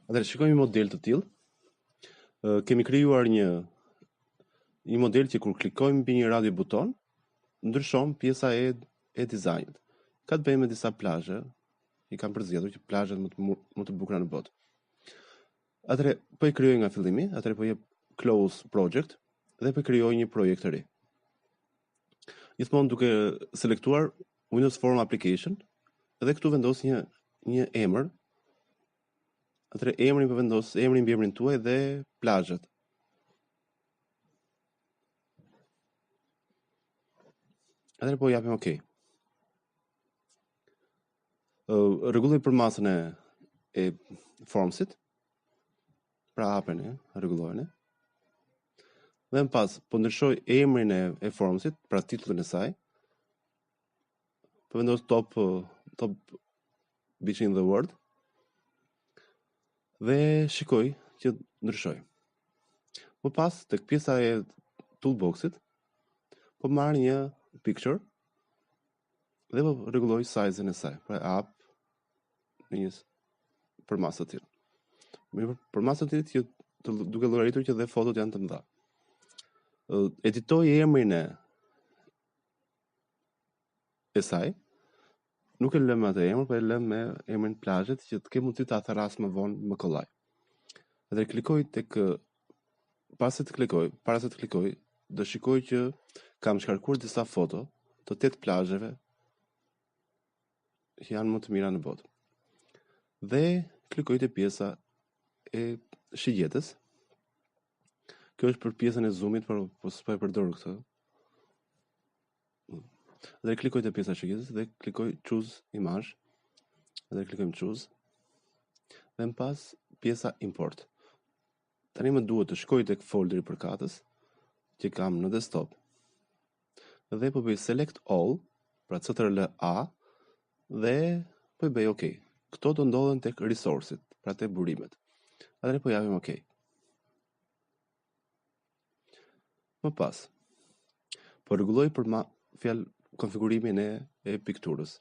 Atëherë shikojmë një model të tillë. Kemi krijuar një model që kur klikojmë mbi një radio buton, ndryshon pjesa e dizajnit. Ka të bëjë me disa plazhe, i kam përzgjedhur që plazhet më të bukura në botë. Atëherë po i krijoj nga fillimi, atëherë po jep close project dhe po krijoj një projekt të ri. Gjithmonë duke selektuar Windows Form Application dhe këtu vendos një emër. Atëherë emrin po vendos emrin mbi emrin tuaj dhe plazhet. Atëherë po japim OK. Rregulloj përmasën e formsit. Pra hapen rregullojnë. Dhe më pas po ndryshoj emrin e formsit, pra titullin e saj. Po vendos top between the word. Dhe shikoj që ndryshoj. Më pas tek pjesa e toolboxit po marr një picture dhe po rregulloj size-in e saj, pra up në një përmasë të tillë. Mirë, përmasë të tillë që duke llogaritur që dhe fotot janë të mëdha. Editoj emrin e saj. Nuk e lëm me atë emër, por e lëm me emrin plazhet që të ke mundësi ta tharras më vonë më kollaj. Dhe klikoj tek para se të klikoj, do shikoj që kam shkarkuar disa foto të 8 plazheve që janë më të mira në botë. Dhe klikoj te pjesa e shigjetës. Kjo është për pjesën e zoomit, por s'po e përdor këtë. Dhe klikoj te pjesa e shigjetës dhe klikoj choose image. Dhe klikojmë choose. Dhe më pas pjesa import. Tani më duhet të shkoj tek folderi i përkatës që kam në desktop. Dhe po bëj select all, pra ctrl A, dhe po bëj OK. Këto do ndodhen tek resources, pra tek burimet. Atëherë po japim OK. Më pas po rregulloj për fjalë konfigurimin e pikturës.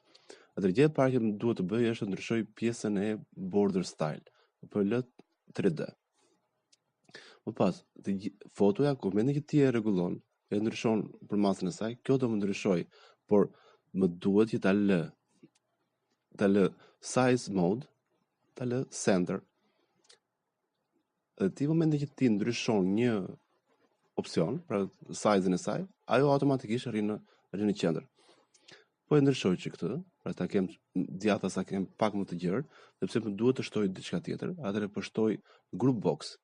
Atëherë gjë e parë që më duhet të bëj është të ndryshoj pjesën e border style, po lë 3D. Më pas, fotoja, kur mendoj që ti e rregullon, e ndryshon përmasën e saj, kjo do më ndryshoj, por më duhet që ta lë size mode, ta lë center. Dhe ti momentin që ti ndryshon një opsion, pra size-in e saj, ajo automatikisht arrin në qendër. Po e ndryshoj që këtë, pra ta kem djatha sa kem pak më të gjerë, sepse më duhet të shtoj diçka tjetër, atëherë po shtoj GruopBox.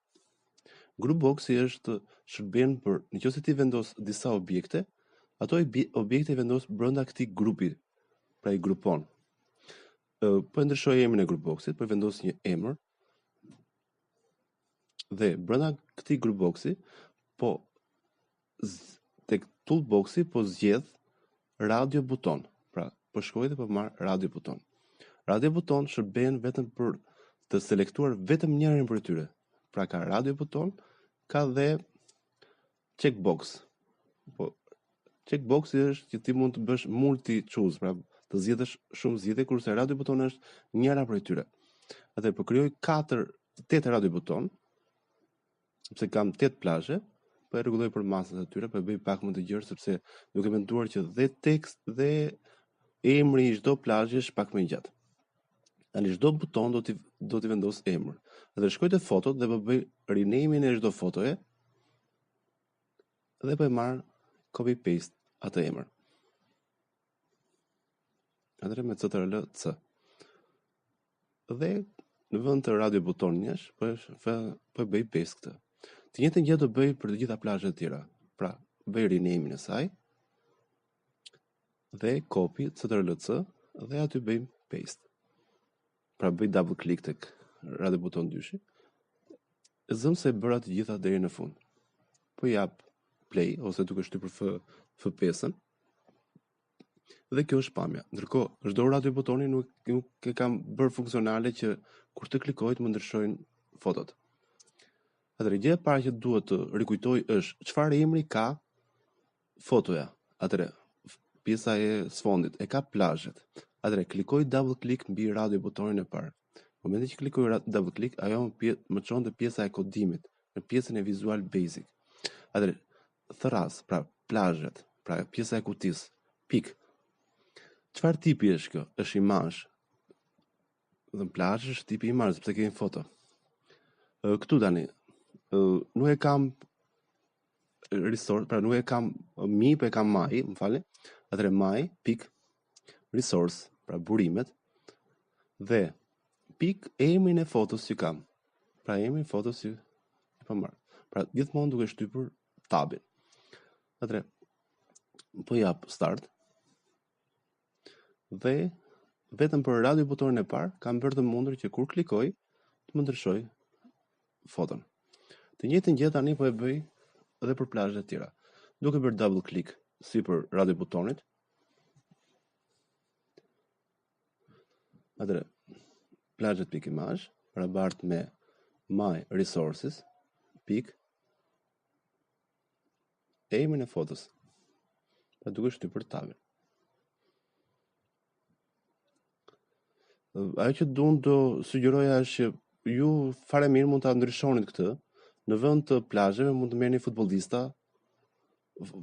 GruopBoxi është shërben për nëse ti vendos disa objekte, ato objekte i vendos brenda këtij grupi, pra i grupon. Po e ndryshoj emrin e GruopBoxit, po vendos një emër. Dhe brenda këtij GruopBoxi, po tek toolboxi po zgjedh RadioButton. Pra, po shkoj dhe po marr RadioButton. RadioButton shërben vetëm për të selektuar vetëm njërin prej tyre. Pra ka RadioButton, ka dhe checkbox. Po checkboxi është që ti mund të bësh multi-choose, pra të zgjedhësh shumë zgjidhje, kurse RadioButton është njëra prej tyre. Atë po krijoj 8 RadioButton, sepse kam 8 plazhe, po e rregulloj për masat e tyre, po e bëj pak më të gjerë sepse duke menduar që dhe tekst dhe emri i çdo plazhi është pak më i gjatë. Tani çdo buton do t'i vendos emër. Dhe shkoj te fotot dhe po bëj rename-in e çdo fotoje. Dhe po e marr copy paste atë emër. Atëherë me ctrl C. Dhe në vend të RadioButton njësh, po e bëj paste këtë. Të njëjtën gjë do bëj për të gjitha plazhet e tjera. Pra, bëj rename-in e saj. Dhe copy ctrl C dhe aty bëjmë paste. Pra bëj double click tek RadioButton 2. Zëm se bëra të gjitha deri në fund. Po jap play ose duke shtypur F5-ën. Dhe kjo është pamja. Ndërkohë, çdo RadioButtoni nuk e kam bërë funksionale që kur të klikoj më ndryshojnë fotot. Atëherë gjë e parë që duhet të rikujtoj është çfarë emri ka fotoja. Atëherë pjesa e sfondit e ka plazhet. Atëherë klikoj double click mbi RadioButtonin e parë. Momenti që klikoj double click, ajo më çon te pjesa e kodimit, në pjesën e Visual Basic. Atëherë, thras, pra plazhet, pra pjesa e kutisë, pik. Çfarë tipi është kjo? Është imazh. Dhe plazh është tipi imazh, sepse kemi foto. Këtu tani, nuk e kam resource, pra nuk e kam mi, po e kam my, më falni. Atëherë my pik resource, pra burimet, dhe pik emrin e fotos që kam. Pra emrin e fotos që po marr. Pra gjithmonë duke shtypur tabin. Atëherë po jap start. Dhe vetëm për radio butonin e parë kam bërë të mundur që kur klikoj të më ndryshoj foton. Të njëjtën gjë tani po e bëj edhe për plazhet e tjera. Duke bërë double click si për radio butonit. Atëherë plazhet pik imazh barabart me my resources pik emrin e fotos. Pra duke shtypur tabin. Ajo që do sugjeroja është që ju fare mirë mund ta ndryshonit këtë. Në vend të plazheve mund të merrni futbollista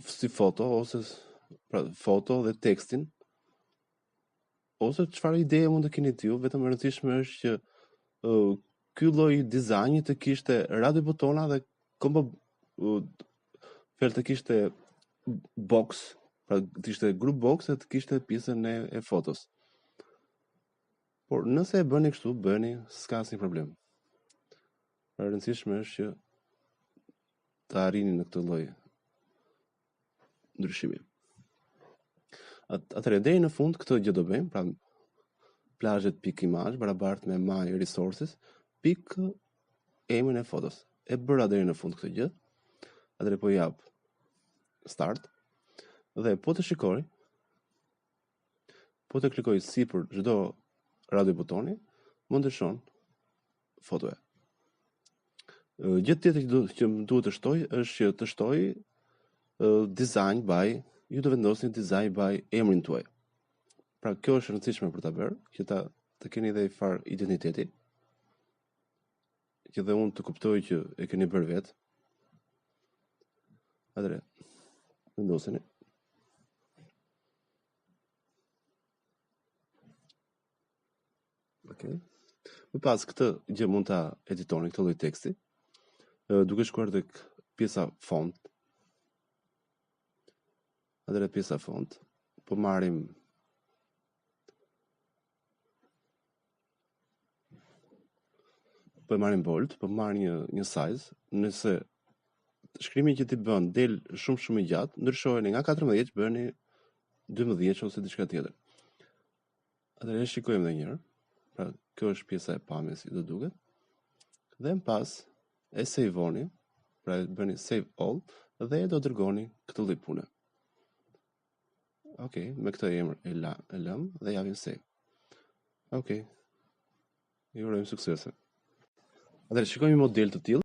si foto ose pra foto dhe tekstin. Ose çfarë ide mund të keni ju, vetëm e rëndësishme është që ky lloj dizajni të kishte radio butona dhe combo të kishte box, pra të kishte GruopBox dhe të kishte pjesën e fotos. Por nëse e bëni kështu, s'ka asnjë problem. E rëndësishme është që të arrini në këtë lloj ndryshimi. Atëherë deri në fund këtë gjë do bëjmë, pra plazhet pik imazh barabart me my resources pik emrin e fotos. E bëra deri në fund këtë gjë. Atëherë po jap start dhe po të shikoj, po të klikoj si për çdo radio butoni, më ndryshon fotoja. Gjë tjetër që më duhet të shtoj është që të shtoj design by, ju të vendosni design by emrin tuaj. Pra kjo është rëndësishme për ta bërë, që të keni dhe far identiteti, që dhe unë të kuptoj që e keni bërë vetë. Atëre, vendoseni. Okay. Më pas këtë gjë mund ta editoni këtë lloj teksti, duke shkuar tek pjesa font. Atëherë pjesa font, po marrim bold, po marr një size, nëse shkrimi që ti bën del shumë i gjatë, ndryshojeni nga 14 bëni 12 ose diçka tjetër. Atëherë shikojmë edhe një herë. Pra, kjo është pjesa e pamjes si do duket. Dhe më pas e save-oni, pra bëni save all dhe do dërgoni këtë lloj pune. Okej, me këtë emër e lëm dhe javim save. Okej. Ju urojmë suksese. Atëherë shikojmë një model të tillë.